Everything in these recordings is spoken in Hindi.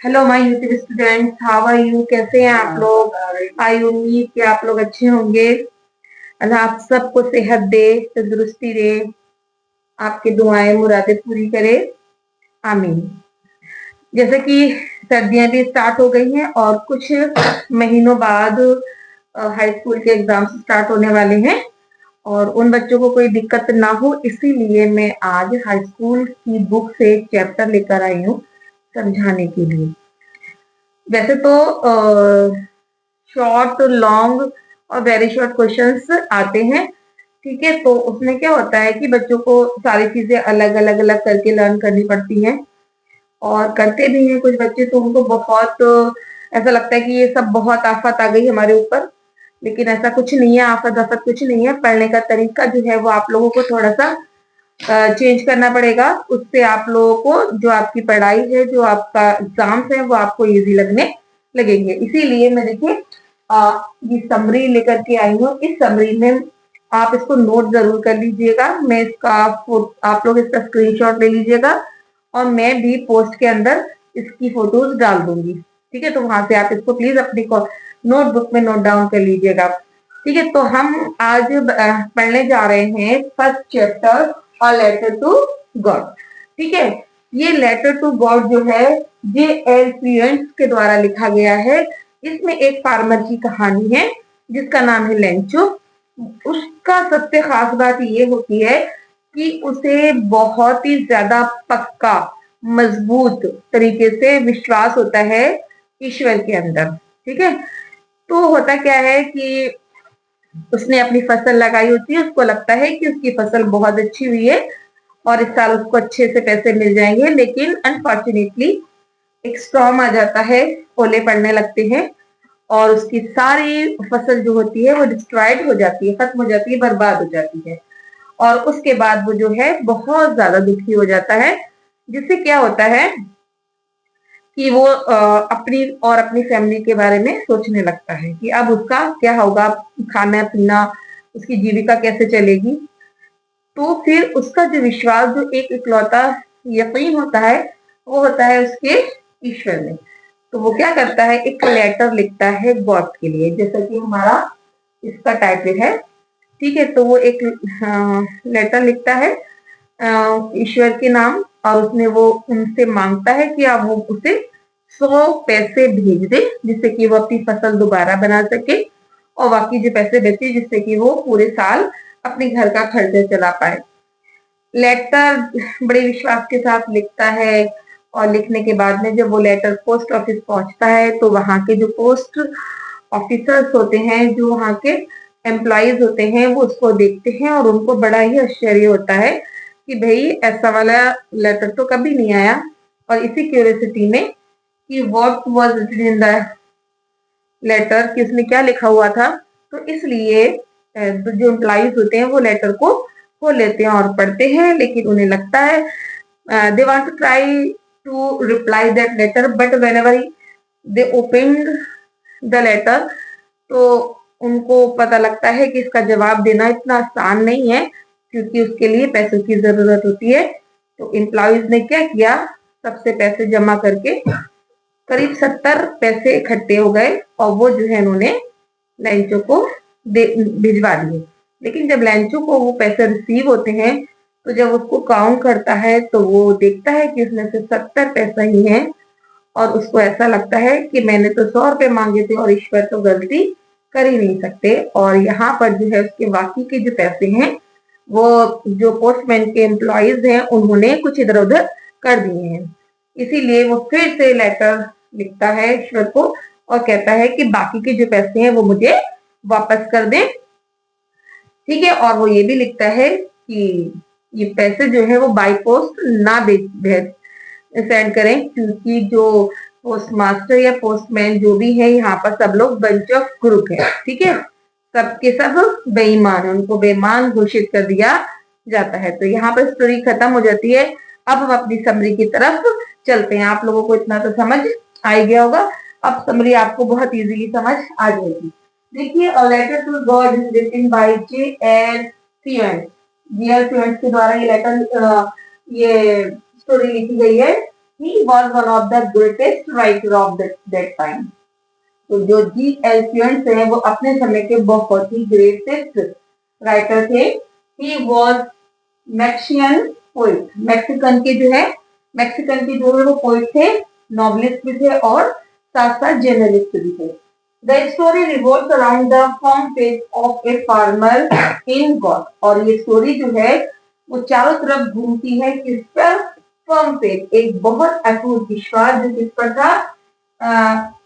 Hello my YouTube students, how are you? कैसे हैं आप लोग? आई उम्मीद कि आप लोग अच्छे होंगे। अल्लाह आप सबको सेहत दे, तंदुरुस्ती दे, आपकी दुआएं मुरादें पूरी करे। आमीन। जैसे कि सर्दियां भी स्टार्ट हो गई हैं और कुछ महीनों बाद हाई स्कूल के एग्जाम्स स्टार्ट होने वाले हैं और उन बच्चों को कोई दिक्कत ना हो, इसीलिए मैं आज हाई स्कूल की बुक से एक चैप्टर लेकर आई हूँ समझाने के लिए। वैसे तो शॉर्ट, लॉन्ग और वेरी शॉर्ट क्वेश्चंस आते हैं। ठीक है, तो उसमें क्या होता है कि बच्चों को सारी चीजें अलग अलग अलग करके लर्न करनी पड़ती हैं और करते भी हैं कुछ बच्चे, तो उनको बहुत ऐसा लगता है कि ये सब बहुत आफत आ गई हमारे ऊपर। लेकिन ऐसा कुछ नहीं है, आफत आफत कुछ नहीं है। पढ़ने का तरीका जो है वो आप लोगों को थोड़ा सा चेंज करना पड़ेगा। उससे आप लोगों को जो आपकी पढ़ाई है, जो आपका एग्जाम्स है, वो आपको इजी लगने लगेंगे। इसीलिए मैं देखिए ये समरी लेकर के आई हूँ। इस समरी में आप इसको नोट जरूर कर लीजिएगा। मैं इसका आप लोग इसका स्क्रीनशॉट ले लीजिएगा और मैं भी पोस्ट के अंदर इसकी फोटोज डाल दूंगी। ठीक है, तो वहां से आप इसको प्लीज अपनी नोटबुक में नोट डाउन कर लीजिएगा। ठीक है, तो हम आज पढ़ने जा रहे हैं first chapter, a letter to God. ठीक है, ये लेटर टू गॉड जो है J.L. पीएंस के द्वारा लिखा गया है। इसमें एक फार्मर की कहानी है जिसका नाम है लेंचो। उसका सबसे खास बात ये होती है कि उसे बहुत ही ज्यादा पक्का, मजबूत तरीके से विश्वास होता है ईश्वर के अंदर। ठीक है, तो होता क्या है कि उसने अपनी फसल लगाई होती है, उसको लगता है कि उसकी फसल बहुत अच्छी हुई है और इस साल उसको अच्छे से पैसे मिल जाएंगे। लेकिन अनफॉर्चुनेटली एक स्टॉर्म आ जाता है, ओले पड़ने लगते हैं और उसकी सारी फसल जो होती है वो डिस्ट्रॉयड हो जाती है, खत्म हो जाती है, बर्बाद हो जाती है। और उसके बाद वो जो है बहुत ज्यादा दुखी हो जाता है, जिससे क्या होता है कि वो अपनी और अपनी फैमिली के बारे में सोचने लगता है कि अब उसका क्या होगा, खाना पीना, उसकी जीविका कैसे चलेगी। तो फिर उसका जो विश्वास, जो एक इकलौता यकीन होता है, वो होता है उसके ईश्वर में। तो वो क्या करता है, एक लेटर लिखता है गॉड के लिए, जैसा कि हमारा इसका टाइटल है। ठीक है, तो वो एक लेटर लिखता है ईश्वर के नाम और उसने वो उनसे मांगता है कि आप वो उसे 100 पैसे भेज दे, जिससे कि वो अपनी फसल दोबारा बना सके और बाकी जो पैसे बचे जिससे कि वो पूरे साल अपने घर का खर्चा चला पाए। लेटर बड़े विश्वास के साथ लिखता है और लिखने के बाद में जब वो लेटर पोस्ट ऑफिस पहुंचता है तो वहां के जो पोस्ट ऑफिसर्स होते हैं, जो वहां के एम्प्लॉयज होते हैं, वो उसको देखते हैं और उनको बड़ा ही आश्चर्य होता है कि भाई ऐसा वाला लेटर तो कभी नहीं आया। और इसी क्यूरियोसिटी में कि what was written in the letter, कि उसने क्या लिखा हुआ था, तो इसलिए जो एम्प्लॉयज होते हैं वो लेटर को खोल लेते हैं और पढ़ते हैं। लेकिन उन्हें लगता है they want to try to reply that letter, but whenever they opened the letter, तो उनको पता लगता है कि इसका जवाब देना इतना आसान नहीं है, क्योंकि उसके लिए पैसों की जरूरत होती है। तो एम्प्लॉयज ने क्या किया, सबसे पैसे जमा करके करीब 70 पैसे इकट्ठे हो गए और वो जो है उन्होंने लैंचो को भिजवा दिए। लेकिन जब लैंचो को वो पैसे रिसीव होते हैं तो जब उसको काउंट करता है तो वो देखता है कि उसमें से 70 पैसा ही है और उसको ऐसा लगता है कि मैंने तो 100 रुपए मांगे थे और ईश्वर तो गलती कर ही नहीं सकते। और यहाँ पर जो है उसके बाकी के जो पैसे हैं वो जो पोस्टमैन के एम्प्लॉयज हैं उन्होंने कुछ इधर उधर कर दिए हैं। इसीलिए वो फिर से लेटर लिखता है ईश्वर को और कहता है कि बाकी के जो पैसे हैं वो मुझे वापस कर दें। ठीक है, और वो ये भी लिखता है कि ये पैसे जो है वो बाय पोस्ट ना सेंड करें, क्योंकि जो पोस्ट मास्टर या पोस्टमैन जो भी है यहाँ पर सब लोग बंच ऑफ ग्रुप है। ठीक है, सबके सब बेईमान, उनको बेईमान घोषित कर दिया जाता है। तो यहाँ पर स्टोरी खत्म हो जाती है। अब हम अपनी समरी की तरफ चलते हैं। आप लोगों को इतना तो समझ आ ही गया होगा, अब समरी आपको बहुत इजीली समझ आ जाएगी। देखिए, a letter to God is written by J.L. Fuentes. J.L. Fuentes के द्वारा ये लेटर, ये स्टोरी लिखी गई है। He was one of the greatest writer of that time. तो जो जी.एल. क्यूएंट्स है वो अपने समय के बहुत ही ग्रेटेस्ट राइटर थे। ही वॉज मैक्सियन पोइट, मैक्सिकन के जो है वो पोइट थे, नॉवलिस्ट भी थे और साथ साथ जर्नलिस्ट भी थे। The story revolves around the firm faith of a farmer in God. और ये स्टोरी जो है वो चारों तरफ घूमती है किस पर? फर्म फेथ, एक बहुत अटूट विश्वास जो किस पर था?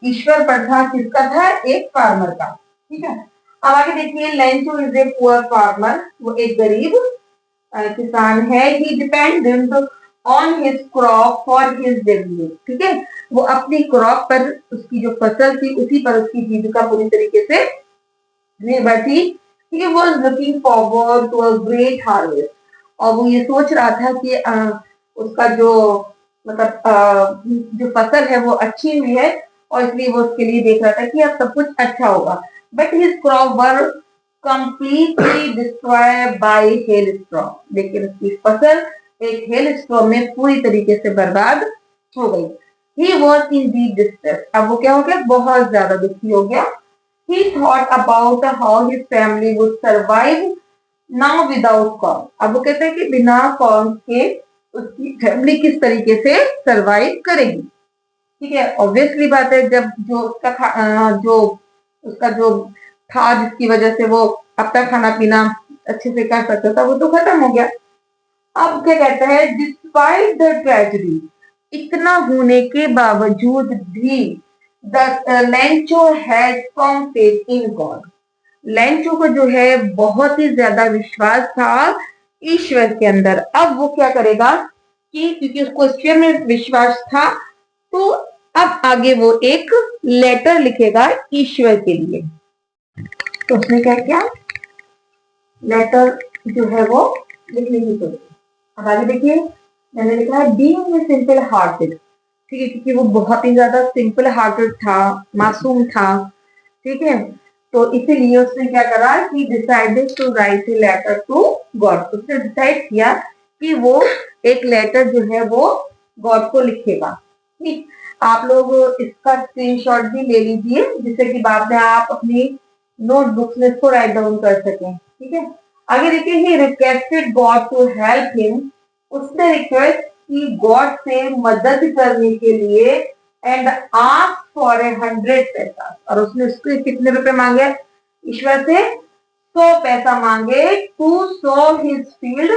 ईश्वर पर था। किसका था? एक फार्मर का। ठीक है, अब आगे देखिए, Lencho is a poor farmer, वो एक गरीब किसान है। He dependent on his crop for his livelihood. ठीक है, वो अपनी क्रॉप पर, उसकी जो फसल थी उसी पर उसकी जीविका पूरी तरीके से निर्भर थी। He was looking forward to a great harvest. और वो ये सोच रहा था कि उसका जो जो फसल है वो अच्छी हुई है और इसलिए वो उसके लिए देख रहा था कि अब सब कुछ अच्छा होगा। But his crop were completely destroyed by hello storm. लेकिन उसकी फसल एक हेल स्टॉर्म में पूरी तरीके से बर्बाद हो गई। He was in deep distress. अब वो क्या हो गया? बहुत ज्यादा दुखी हो गया। He thought about how his family would survive now without corn। अब वो कहते हैं कि बिना कॉर्न के उसकी फैमिली किस तरीके से सरवाइव करेगी। ठीक है, ऑब्वियसली बात है, जब जो उसका जो था जिसकी वजह से वो अपना खाना पीना अच्छे से कर सकता था वो तो खत्म हो गया। अब क्या कहता है? डिस्पाइट द ट्रेजेडी, इतना होने के बावजूद भी Lencho had firm faith in God. Lencho को जो है बहुत ही ज्यादा विश्वास था ईश्वर के अंदर। अब वो क्या करेगा कि क्योंकि उसको ईश्वर में विश्वास था तो अब आगे वो एक लेटर लिखेगा ईश्वर के लिए। तो उसने क्या किया? लेटर जो है वो लिखने की सोची। अब आगे देखिए, मैंने लिखा है बीइंग सिंपल हार्टेड। ठीक है, क्योंकि वो बहुत ही ज्यादा सिंपल हार्टेड था, मासूम था। ठीक है, तो इसीलिए उसने क्या करा कि decided to write a letter to God. उसने डिसाइड किया कि वो एक लेटर जो है वो गॉड को लिखेगा। ठीक, आप लोग इसका स्क्रीनशॉट भी ले लीजिए जिससे कि बाद में आप अपनी नोटबुक्स में इसको राइट डाउन कर सकें। ठीक है, आगे देखिए, he requested God to help him. उसने रिक्वेस्ट की गॉड से मदद करने के लिए एंड आस्क फॉर 100 पैसा। और उसने उसके कितने रुपए मांगे? ईश्वर से 100 पैसा मांगे टू सो हिज फील्ड,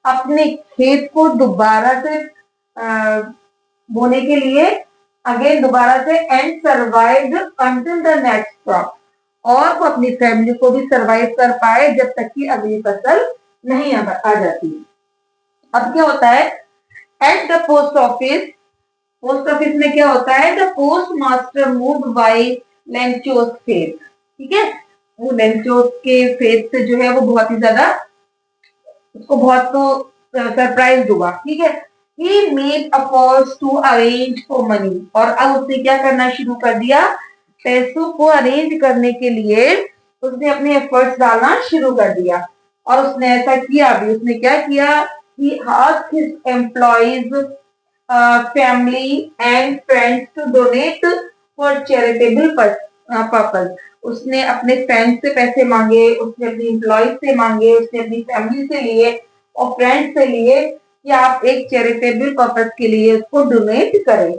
अपने खेत को दोबारा से बोने के लिए, अगेन दोबारा से, and survived until the next crop. और वो अपनी फैमिली को भी सरवाइव कर पाए जब तक कि अगली फसल नहीं आ जाती। अब क्या होता है? एट द पोस्ट ऑफिस में क्या होता है? The post master moved by Lencho's faith. ठीक है, वो लेंचोस के फेथ से जो है वो बहुत ही ज्यादा उसको बहुत तो सरप्राइज हुआ। ठीक है, he made efforts to arrange for money। और अब उसने क्या करना शुरू कर दिया? पैसों को अरेंज करने के लिए उसने अपने एफर्ट्स डालना शुरू कर दिया। और उसने ऐसा किया भी। उसने क्या किया? he asked his employees, family and friends to donate for charitable purpose। उसने अपने फ्रेंड्स से पैसे मांगे, उसने अपने एम्प्लॉयज से मांगे, उसने अपनी फैमिली से लिए और फ्रेंड्स से लिए कि आप एक चैरिटेबल पर्पस के लिए उसको डोनेट करें।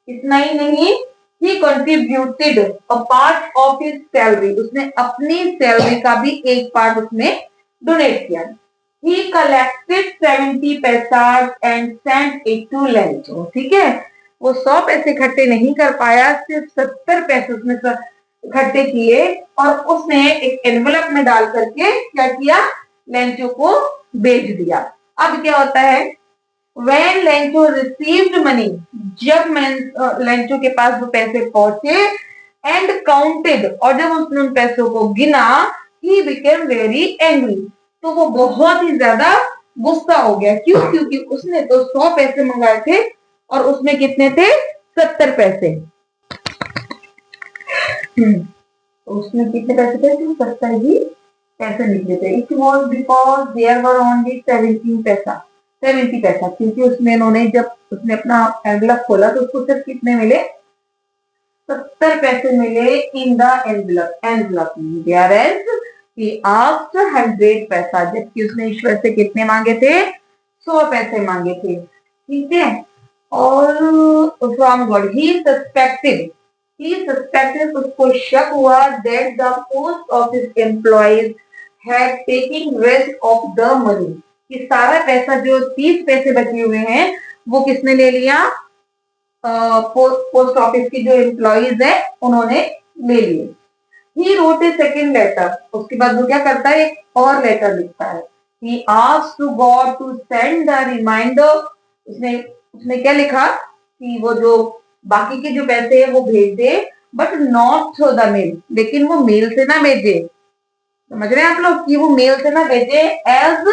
इतना ही नहीं, he contributed a part of his salary। उसने अपनी सैलरी का भी एक पार्ट उसने डोनेट किया। He collected 70 पैसा and sent it to Lencho. ठीक है, वो 100 पैसे इकट्ठे नहीं कर पाया, सिर्फ 70 पैसे उसने इकट्ठे किए और उसने एक एनवलप में डाल करके क्या किया? लेंचो को भेज दिया। अब क्या होता है? When लेंचो received money, जब लेंचो के पास वो पैसे पहुंचे, एंड काउंटेड, और जब उसने उन पैसों को गिना, he became very angry। तो वो बहुत ही ज्यादा गुस्सा हो गया। क्यों? क्योंकि उसने तो 100 पैसे मंगाए थे और उसमें कितने थे? 70 पैसे। उसमें कितने पैसे थे? 70 ही पैसे निकले थे। It was because there were only 17 पैसा। 70 पैसा, क्योंकि उसमें उन्होंने जब उसने अपना एनवलप खोला तो उसको सिर्फ कितने मिले, 70 पैसे मिले इन द एनवलप में। he asked 100 पैसा, जबकि उसने ईश्वर से कितने मांगे थे, 100 पैसे मांगे थे। ठीक है, और फ्रॉम गॉड ही सस्पेक्टेड, उसको शक हुआ that the post office employees had taking rest of the money, कि सारा पैसा जो 30 पैसे बचे हुए हैं वो किसने ले लिया, पोस्ट ऑफिस की जो एम्प्लॉइज है उन्होंने ले लिए। He wrote a second letter, उसके बाद वो क्या करता है, एक और लेटर लिखता है। He asked to God to send the reminder, उसने उसने क्या लिखा कि वो जो बाकी के जो पैसे है वो भेज दे, but not through the mail, लेकिन वो मेल से ना भेजे। समझ रहे हैं आप लोग कि वो मेल से ना भेजे। As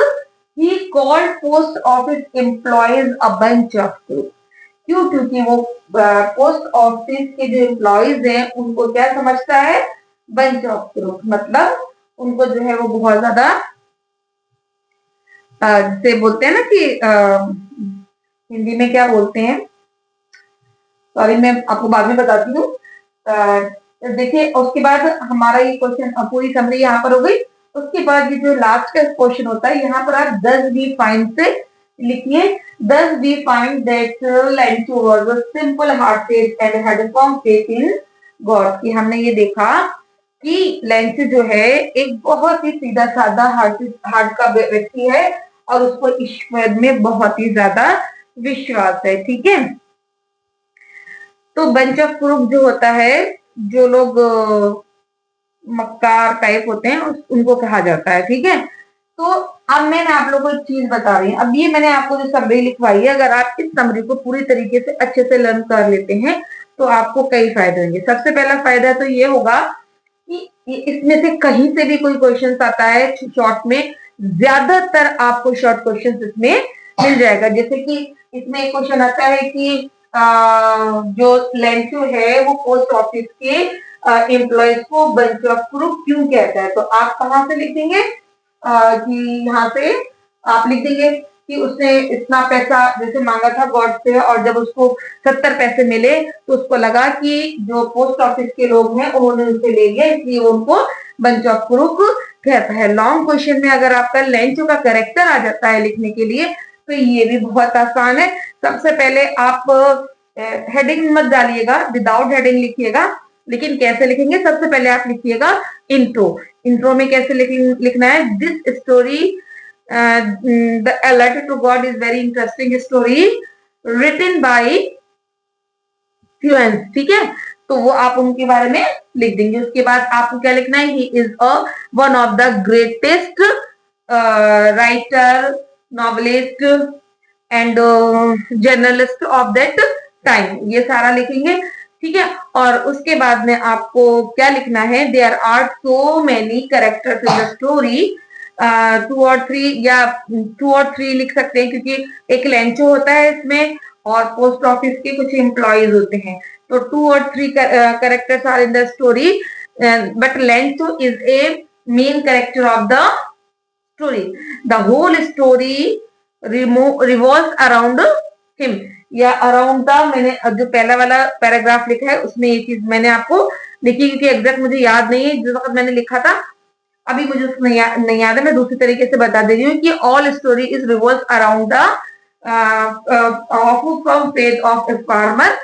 he called post office employees a bunch of crook, क्यों, क्योंकि वो पोस्ट ऑफिस के जो एम्प्लॉइज हैं उनको क्या समझता है, बंच ऑफ क्रूक, मतलब उनको जो है वो बहुत ज्यादा, जैसे बोलते हैं ना कि हिंदी में क्या बोलते हैं, सॉरी मैं आपको बाद में बताती हूँ। देखिए उसके बाद हमारा ये क्वेश्चन पूरी समरी यहाँ पर हो गई। उसके बाद ये जो लास्ट का क्वेश्चन होता है, यहाँ पर आप 10 वी फाइंड से लिखिए। 10 we find that Lencho was a simple hearted and had a firm faith in God, कि हमने ये देखा कि लेंचो जो है एक बहुत ही सीधा साधा हार्ट का व्यक्ति है और उसको ईश्वर में बहुत ही ज्यादा विश्वास है। ठीक है, तो बंच ऑफ क्रूक जो होता है, जो लोग मक्कार टाइप होते हैं उनको कहा जाता है। ठीक है, तो अब मैंने आप लोगों को एक चीज बता रही हूँ। अब ये मैंने आपको जो समरी लिखवाई है, अगर आप इस समरी को पूरी तरीके से अच्छे से लर्न कर लेते हैं तो आपको कई फायदे होंगे। सबसे पहला फायदा तो ये होगा कि इसमें से कहीं से भी कोई क्वेश्चन आता है शॉर्ट में, ज्यादातर आपको शॉर्ट क्वेश्चन इसमें मिल जाएगा। जैसे कि इसमें एक क्वेश्चन आता है कि जो लेंचो है वो पोस्ट ऑफिस के एम्प्लॉयज को बंच ऑफ क्रूक क्यों कहता है, तो आप कहाँ से लिख देंगे कि यहाँ से आप लिख देंगे कि उसने इतना पैसा जैसे मांगा था गॉड से, और जब उसको 70 पैसे मिले तो उसको लगा कि जो पोस्ट ऑफिस के लोग हैं उन्होंने उनसे ले लिया, इसलिए वो उनको बंच ऑफ क्रूक कहता है। लॉन्ग क्वेश्चन में अगर आपका लेंचो का कैरेक्टर आ जाता है लिखने के लिए तो ये भी बहुत आसान है। सबसे पहले आप हेडिंग मत डालिएगा, विदाउट हेडिंग लिखिएगा। लेकिन कैसे लिखेंगे, सबसे पहले आप लिखिएगा इंट्रो। इंट्रो में कैसे लिखना है, this story the letter to God is very interesting story written by Fuentes. ठीक है, तो वो आप उनके बारे में लिख देंगे। उसके बाद आपको क्या लिखना है, he is a one of the greatest writer, novelist and journalist of that time, ये सारा लिखेंगे। ठीक है, और उसके बाद में आपको क्या लिखना है, there are so many characters in the story, 2 और 3 या 2 और 3 लिख सकते हैं, क्योंकि एक लेंचो होता है इसमें और पोस्ट ऑफिस के कुछ एम्प्लॉयज होते हैं, तो 2 और 3 characters are in the story, but Lencho is a main character of the story. The whole story revolves around him, या अराउंड द, मैंने जो पहला वाला पैराग्राफ लिखा है उसमें ये चीज मैंने आपको लिखी, क्योंकि एग्जैक्ट मुझे याद नहीं है जिस वक्त मैंने लिखा था, अभी मुझे उसमें नहीं याद है, मैं दूसरी तरीके से बता दे रही हूँ कि all story is revolves around the from faith of a farmer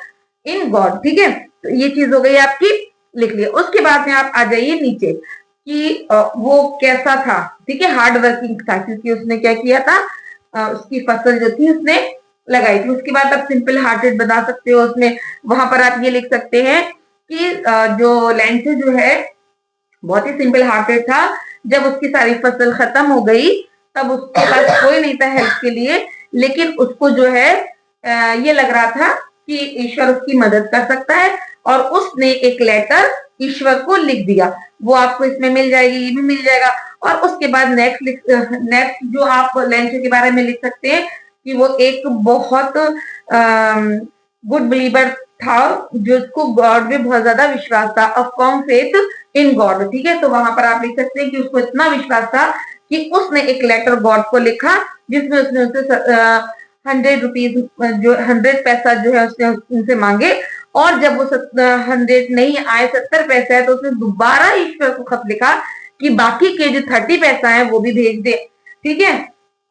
in God. ठीक है, तो ये चीज हो गई आपकी, लिख लिया। उसके बाद में आप आ जाइए नीचे कि वो कैसा था। ठीक है, हार्ड वर्किंग था, क्योंकि उसने क्या किया था, उसकी फसल जो थी उसने लगाई थी। उसके बाद आप सिंपल हार्टेड बना सकते हो उसमें, वहां पर आप ये लिख सकते हैं कि जो लेंचो जो है बहुत ही सिंपल हार्टेड था, जब उसकी सारी फसल खत्म हो गई तब उसके पास कोई नहीं था हेल्प के लिए, लेकिन उसको जो है ये लग रहा था कि ईश्वर उसकी मदद कर सकता है, और उसने एक लेटर ईश्वर को लिख दिया। वो आपको इसमें मिल जाएगी, ये भी मिल जाएगा। और उसके बाद नेक्स्ट जो आप लेंचो के बारे में लिख सकते हैं कि वो एक बहुत गुड बिलीवर था, जिसको गॉड में बहुत ज्यादा विश्वास था, अ फर्म फेथ इन गॉड। ठीक है, तो वहां पर आप लिख सकते हैं कि उसको इतना विश्वास था कि उसने एक लेटर गॉड को लिखा जिसमें उसने उनसे 100 रुपीज जो 100 पैसा जो है उसने उनसे मांगे, और जब वो 100 नहीं आए, 70 पैसे है, तो उसने दोबारा ईश्वर को खत लिखा कि बाकी के जो 30 पैसा है वो भी भेज दे। ठीक है,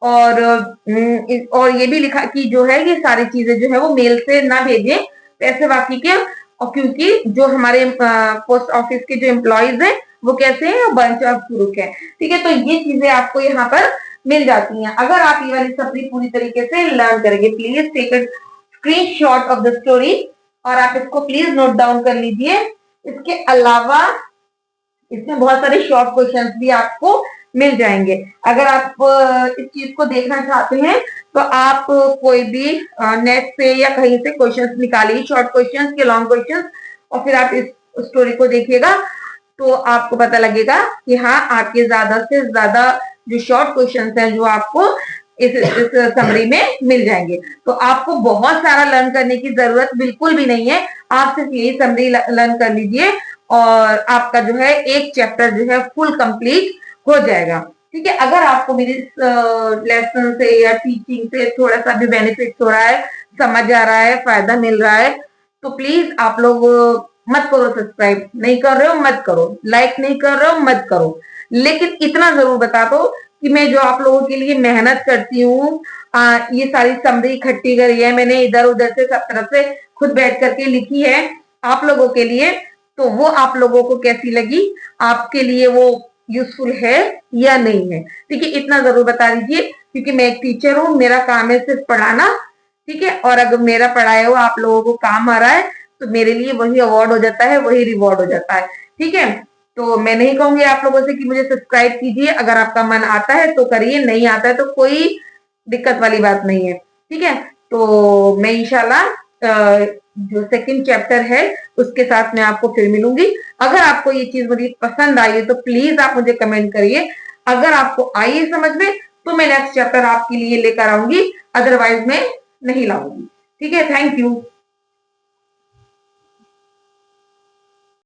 और ये भी लिखा कि जो है ये सारी चीजें जो है वो मेल से ना भेजें पैसे बाकी के, और क्योंकि जो हमारे पोस्ट ऑफिस के जो एम्प्लॉयज हैं वो कैसे हैं, बंच ऑफ फुरुक है। ठीक है, तो ये चीजें आपको यहाँ पर मिल जाती हैं अगर आप ये वाली समरी पूरी तरीके से लर्न करेंगे। Please take a screenshot of the story और आप इसको प्लीज नोट डाउन कर लीजिए। इसके अलावा इसमें बहुत सारे शॉर्ट क्वेश्चंस भी आपको मिल जाएंगे। अगर आप इस चीज को देखना चाहते हैं तो आप कोई भी नेट से या कहीं से क्वेश्चंस निकालिए, शॉर्ट क्वेश्चंस के लॉन्ग क्वेश्चंस, और फिर आप इस स्टोरी को देखिएगा तो आपको पता लगेगा कि हाँ, आपके ज्यादा से ज्यादा जो शॉर्ट क्वेश्चंस हैं जो आपको इस समरी में मिल जाएंगे। तो आपको बहुत सारा लर्न करने की जरूरत बिल्कुल भी नहीं है, आप सिर्फ यही समरी लर्न कर लीजिए और आपका जो है एक चैप्टर जो है फुल कंप्लीट हो जाएगा। ठीक है, अगर आपको मेरी लेसन से या टीचिंग से थोड़ा सा भी बेनिफिट हो रहा है, समझ आ रहा है, फायदा मिल रहा है, तो प्लीज आप लोग मत करो सब्सक्राइब, नहीं कर रहे हो मत करो, लाइक नहीं कर रहे हो मत करो, लेकिन इतना जरूर बता दो कि मैं जो आप लोगों के लिए मेहनत करती हूँ, ये सारी समरी इकट्ठी करी है मैंने, इधर उधर से सब तरफ से खुद बैठ करके लिखी है आप लोगों के लिए, तो वो आप लोगों को कैसी लगी, आपके लिए वो यूजफुल है या नहीं है। ठीक है, इतना जरूर बता दीजिए, क्योंकि मैं एक टीचर हूँ, मेरा काम है सिर्फ पढ़ाना। ठीक है, और अगर मेरा पढ़ाया हुआ आप लोगों को काम आ रहा है तो मेरे लिए वही अवार्ड हो जाता है, वही रिवॉर्ड हो जाता है। ठीक है, तो मैं नहीं कहूंगी आप लोगों से कि मुझे सब्सक्राइब कीजिए, अगर आपका मन आता है तो करिए, नहीं आता है तो कोई दिक्कत वाली बात नहीं है। ठीक है, तो मैं इंशाल्लाह जो सेकंड चैप्टर है उसके साथ मैं आपको फिर मिलूंगी। अगर आपको ये चीज मुझे पसंद आई है तो प्लीज आप मुझे कमेंट करिए, अगर आपको आई है समझ में तो मैं नेक्स्ट चैप्टर आपके लिए लेकर आऊंगी, अदरवाइज मैं नहीं लाऊंगी। ठीक है, थैंक यू।